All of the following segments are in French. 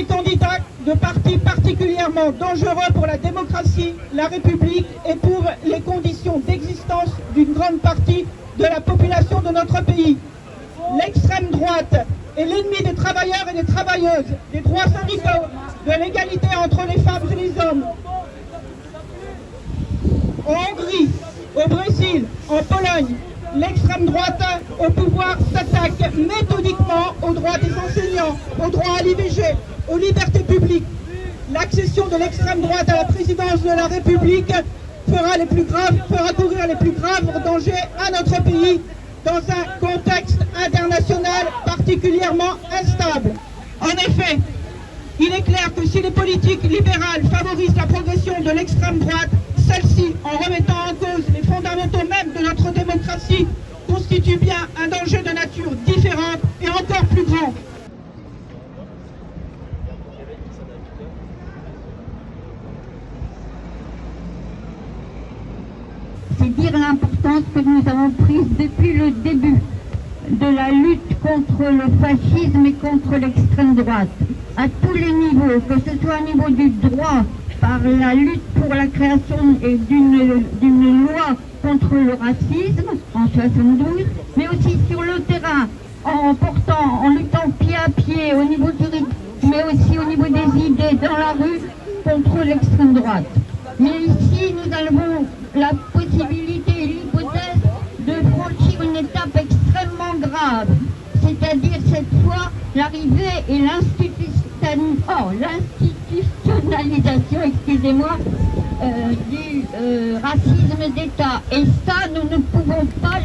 des candidats de partis particulièrement dangereux pour la démocratie, la République et pour les conditions d'existence d'une grande partie de la population de notre pays. L'extrême droite est l'ennemi des travailleurs et des travailleuses, des droits syndicaux, de l'égalité entre les femmes et les hommes. En Hongrie, au Brésil, en Pologne, l'extrême droite au pouvoir s'attaque méthodiquement aux droits des enseignants, aux droits à l'IVG, aux libertés publiques. L'accession de l'extrême droite à la présidence de la République fera courir les plus graves dangers à notre pays dans un contexte international particulièrement instable. En effet, il est clair que si les politiques libérales favorisent la progression de l'extrême droite, celle-ci, en remettant en cause les fondamentaux même de notre démocratie, constitue bien un danger de nature différente et encore plus grand. C'est dire l'importance que nous avons prise depuis le début de la lutte contre le fascisme et contre l'extrême droite, à tous les niveaux, que ce soit au niveau du droit, par la lutte pour la création d'une loi contre le racisme en 72, mais aussi sur le terrain, en luttant pied à pied au niveau juridique, mais aussi au niveau des idées dans la rue contre l'extrême droite. Mais ici, nous avons la possibilité et l'hypothèse de franchir une étape extrêmement grave, c'est-à-dire cette fois l'arrivée et l'institutionnalisation, excusez-moi, du racisme d'État. Et ça, nous ne pouvons pas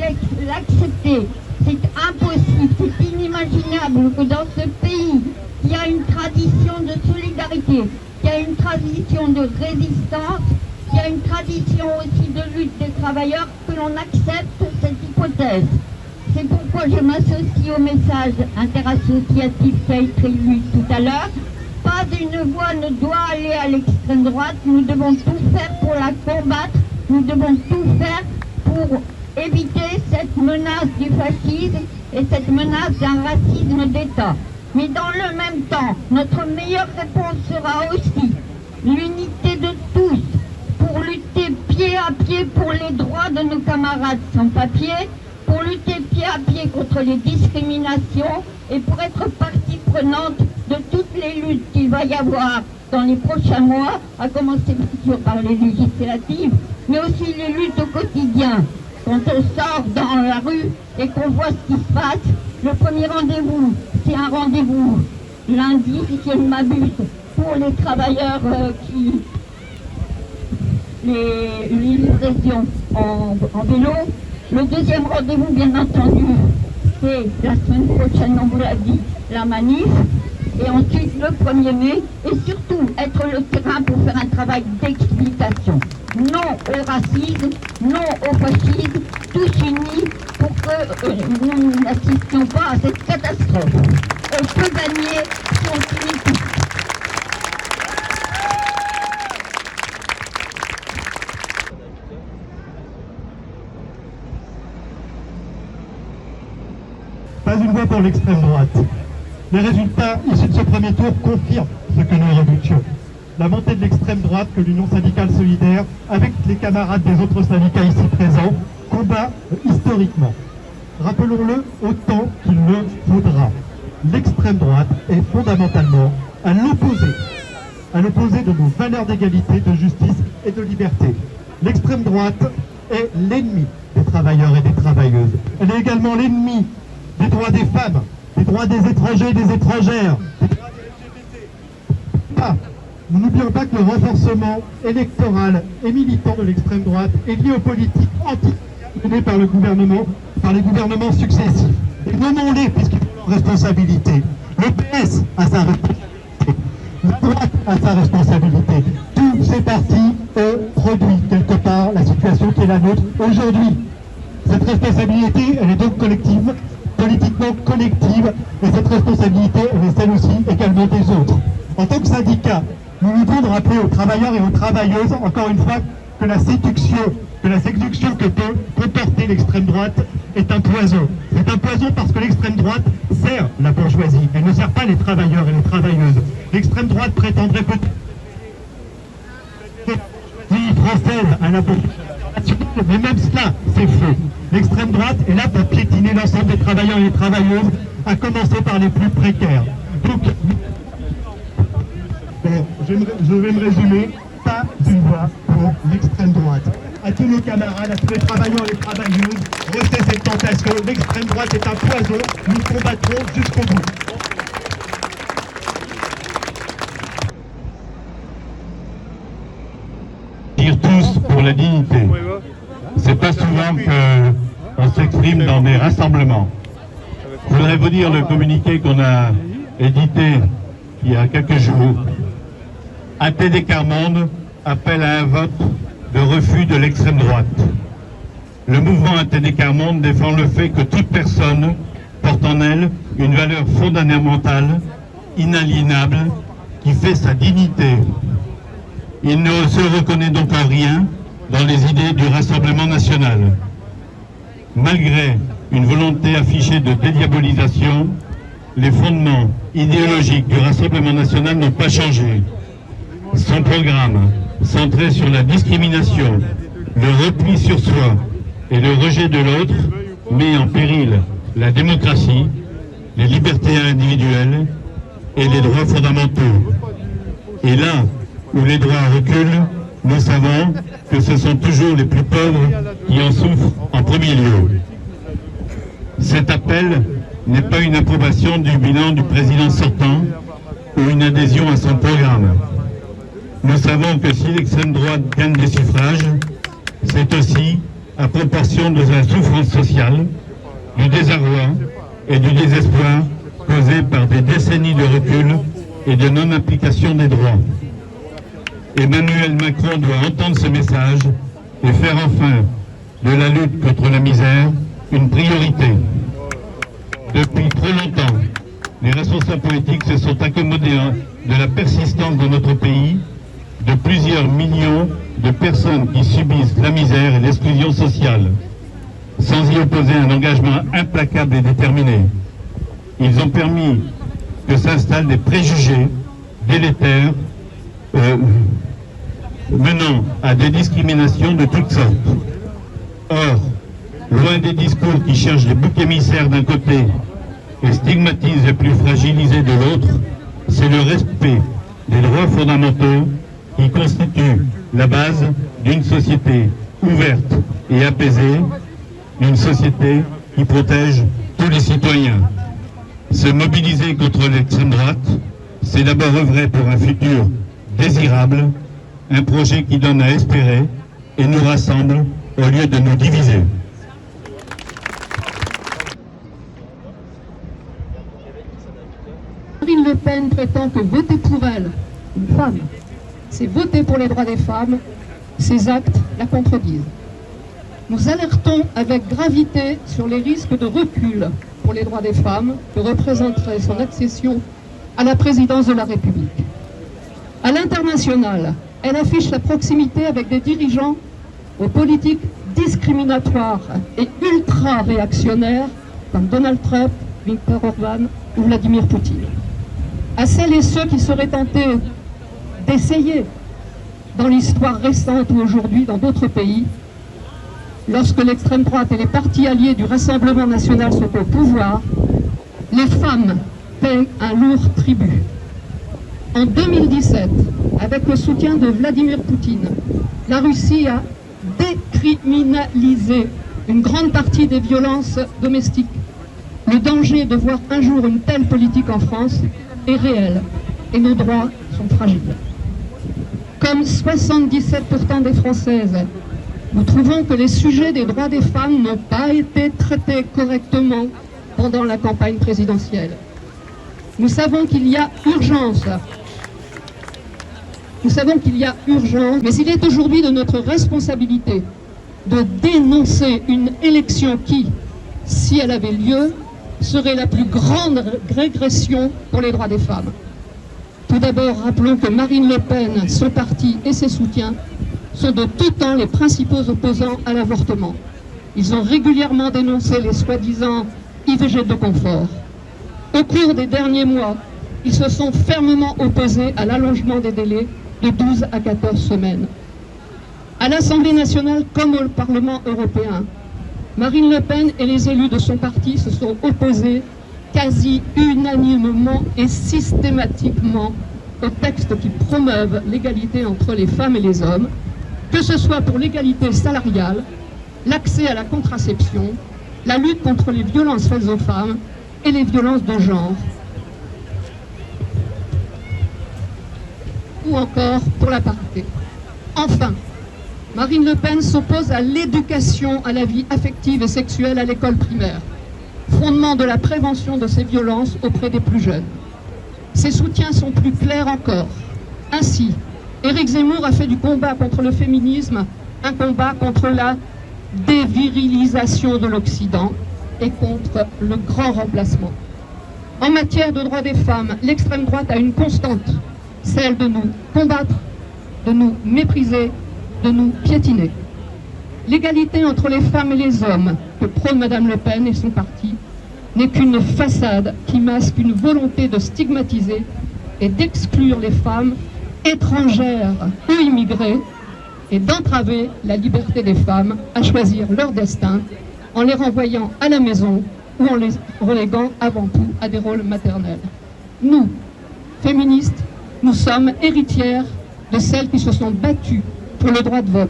l'accepter. C'est impossible, c'est inimaginable que dans ce pays, qui a une tradition de solidarité, qui a une tradition de résistance, qui a une tradition aussi de lutte des travailleurs, que l'on accepte cette hypothèse. C'est pourquoi je m'associe au message interassociatif qui a été lu tout à l'heure. Pas une voix ne doit aller à l'extrême droite, nous devons tout faire pour la combattre, nous devons tout faire pour éviter cette menace du fascisme et cette menace d'un racisme d'État. Mais dans le même temps, notre meilleure réponse sera aussi l'unité de tous pour lutter pied à pied pour les droits de nos camarades sans papier, pour lutter pied à pied contre les discriminations et pour être partie prenante de toutes les luttes qu'il va y avoir dans les prochains mois, à commencer bien sûr par les législatives, mais aussi les luttes au quotidien. Quand on sort dans la rue et qu'on voit ce qui se passe, le premier rendez-vous, c'est un rendez-vous lundi, si je ne m'abuse, pour les travailleurs les livraisons en vélo. Le deuxième rendez-vous, bien entendu, c'est la semaine prochaine, on vous l'a dit, la manif. Et ensuite, le 1er mai, et surtout être le terrain pour faire un travail d'explication. Non au racisme, non au fascisme, tous unis pour que nous n'assistions pas à cette catastrophe. On peut gagner si on s'unit tous. Pas une voix pour l'extrême droite. Les résultats issus de ce premier tour confirment ce que nous redoutions. La montée de l'extrême droite que l'Union syndicale solidaire, avec les camarades des autres syndicats ici présents, combat historiquement. Rappelons-le autant qu'il le faudra. L'extrême droite est fondamentalement à l'opposé de nos valeurs d'égalité, de justice et de liberté. L'extrême droite est l'ennemi des travailleurs et des travailleuses. Elle est également l'ennemi des droits des femmes, des droits des étrangers et des étrangères, des droits des LGBT. Nous n'oublions pas que le renforcement électoral et militant de l'extrême droite est lié aux politiques anti-menées par le gouvernement, par les gouvernements successifs. Et nommons-les puisqu'ils ont leur responsabilité. Le PS a sa responsabilité. La droite a sa responsabilité. Tous ces partis ont produit quelque part la situation qui est la nôtre aujourd'hui. Cette responsabilité, elle est donc collective, politiquement collective, et cette responsabilité, elle est celle aussi également des autres. En tant que syndicat, nous nous devons de rappeler aux travailleurs et aux travailleuses, encore une fois, que la séduction que peut comporter l'extrême droite est un poison. C'est un poison parce que l'extrême droite sert la bourgeoisie. Elle ne sert pas les travailleurs et les travailleuses. L'extrême droite prétendrait peut-être française à la bourgeoisie internationale, mais même cela, c'est faux. L'extrême droite est là pour piétiner l'ensemble des travailleurs et des travailleuses, à commencer par les plus précaires. Donc, je vais me résumer, pas d'une voix pour l'extrême droite. À tous nos camarades, à tous les travailleurs et les travailleuses, restez cette tentation. L'extrême droite est un poison, nous combattrons jusqu'au bout. Dire tous pour la dignité. C'est pas souvent qu'on s'exprime dans des rassemblements. Je voudrais vous dire le communiqué qu'on a édité il y a quelques jours. ATD Quart Monde appelle à un vote de refus de l'extrême droite. Le mouvement ATD Quart Monde défend le fait que toute personne porte en elle une valeur fondamentale, inaliénable, qui fait sa dignité. Il ne se reconnaît donc en rien dans les idées du Rassemblement national. Malgré une volonté affichée de dédiabolisation, les fondements idéologiques du Rassemblement national n'ont pas changé. Son programme, centré sur la discrimination, le repli sur soi et le rejet de l'autre, met en péril la démocratie, les libertés individuelles et les droits fondamentaux. Et là où les droits reculent, nous savons que ce sont toujours les plus pauvres qui en souffrent en premier lieu. Cet appel n'est pas une approbation du bilan du président sortant ou une adhésion à son programme. Nous savons que si l'extrême droite gagne des suffrages, c'est aussi à proportion de la souffrance sociale, du désarroi et du désespoir causés par des décennies de recul et de non-application des droits. Emmanuel Macron doit entendre ce message et faire enfin de la lutte contre la misère une priorité. Depuis trop longtemps, les responsables politiques se sont accommodés de la persistance dans notre pays de plusieurs millions de personnes qui subissent la misère et l'exclusion sociale, sans y opposer un engagement implacable et déterminé. Ils ont permis que s'installent des préjugés délétères menant à des discriminations de toutes sortes. Or, loin des discours qui cherchent les boucs émissaires d'un côté et stigmatisent les plus fragilisés de l'autre, c'est le respect des droits fondamentaux qui constitue la base d'une société ouverte et apaisée, d'une société qui protège tous les citoyens. Se mobiliser contre l'extrême droite, c'est d'abord œuvrer pour un futur désirable, un projet qui donne à espérer et nous rassemble au lieu de nous diviser. Marine Le Pen prétend que voter pour elle, une femme, c'est voter pour les droits des femmes. Ses actes la contredisent. Nous alertons avec gravité sur les risques de recul pour les droits des femmes que représenterait son accession à la présidence de la République. À l'international, elle affiche sa proximité avec des dirigeants aux politiques discriminatoires et ultra-réactionnaires comme Donald Trump, Viktor Orban ou Vladimir Poutine. À celles et ceux qui seraient tentés d'essayer, dans l'histoire récente ou aujourd'hui dans d'autres pays, lorsque l'extrême droite et les partis alliés du Rassemblement national sont au pouvoir, les femmes paient un lourd tribut. En 2017, avec le soutien de Vladimir Poutine, la Russie a décriminalisé une grande partie des violences domestiques. Le danger de voir un jour une telle politique en France est réel et nos droits sont fragiles. Comme 77% des Françaises, nous trouvons que les sujets des droits des femmes n'ont pas été traités correctement pendant la campagne présidentielle. Nous savons qu'il y a urgence. Mais il est aujourd'hui de notre responsabilité de dénoncer une élection qui, si elle avait lieu, serait la plus grande régression pour les droits des femmes. Tout d'abord, rappelons que Marine Le Pen, son parti et ses soutiens sont de tout temps les principaux opposants à l'avortement. Ils ont régulièrement dénoncé les soi-disant IVG de confort. Au cours des derniers mois, ils se sont fermement opposés à l'allongement des délais de 12 à 14 semaines. À l'Assemblée nationale comme au Parlement européen, Marine Le Pen et les élus de son parti se sont opposés quasi unanimement et systématiquement aux textes qui promeuvent l'égalité entre les femmes et les hommes, que ce soit pour l'égalité salariale, l'accès à la contraception, la lutte contre les violences faites aux femmes et les violences de genre, ou encore pour la parité. Enfin, Marine Le Pen s'oppose à l'éducation à la vie affective et sexuelle à l'école primaire, fondement de la prévention de ces violences auprès des plus jeunes. Ses soutiens sont plus clairs encore. Ainsi, Éric Zemmour a fait du combat contre le féminisme un combat contre la dévirilisation de l'Occident et contre le grand remplacement. En matière de droits des femmes, l'extrême droite a une constante, celle de nous combattre, de nous mépriser, de nous piétiner. L'égalité entre les femmes et les hommes que prône Madame Le Pen et son parti n'est qu'une façade qui masque une volonté de stigmatiser et d'exclure les femmes étrangères ou immigrées et d'entraver la liberté des femmes à choisir leur destin en les renvoyant à la maison ou en les reléguant avant tout à des rôles maternels. Nous, féministes, nous sommes héritières de celles qui se sont battues pour le droit de vote.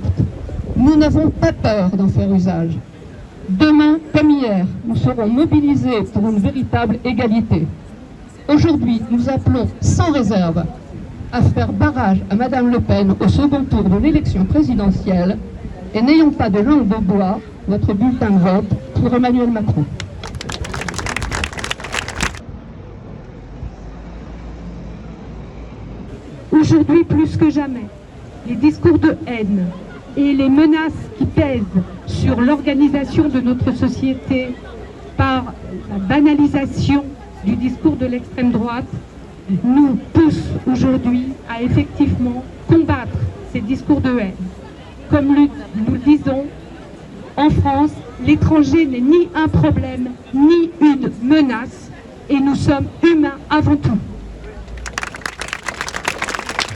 Nous n'avons pas peur d'en faire usage. Demain, comme hier, nous serons mobilisés pour une véritable égalité. Aujourd'hui, nous appelons sans réserve à faire barrage à Madame Le Pen au second tour de l'élection présidentielle et n'ayons pas de langue de bois notre bulletin de vote pour Emmanuel Macron. Aujourd'hui, plus que jamais, les discours de haine et les menaces qui pèsent sur l'organisation de notre société par la banalisation du discours de l'extrême droite nous poussent aujourd'hui à effectivement combattre ces discours de haine. Comme nous le disons, en France, l'étranger n'est ni un problème, ni une menace, et nous sommes humains avant tout.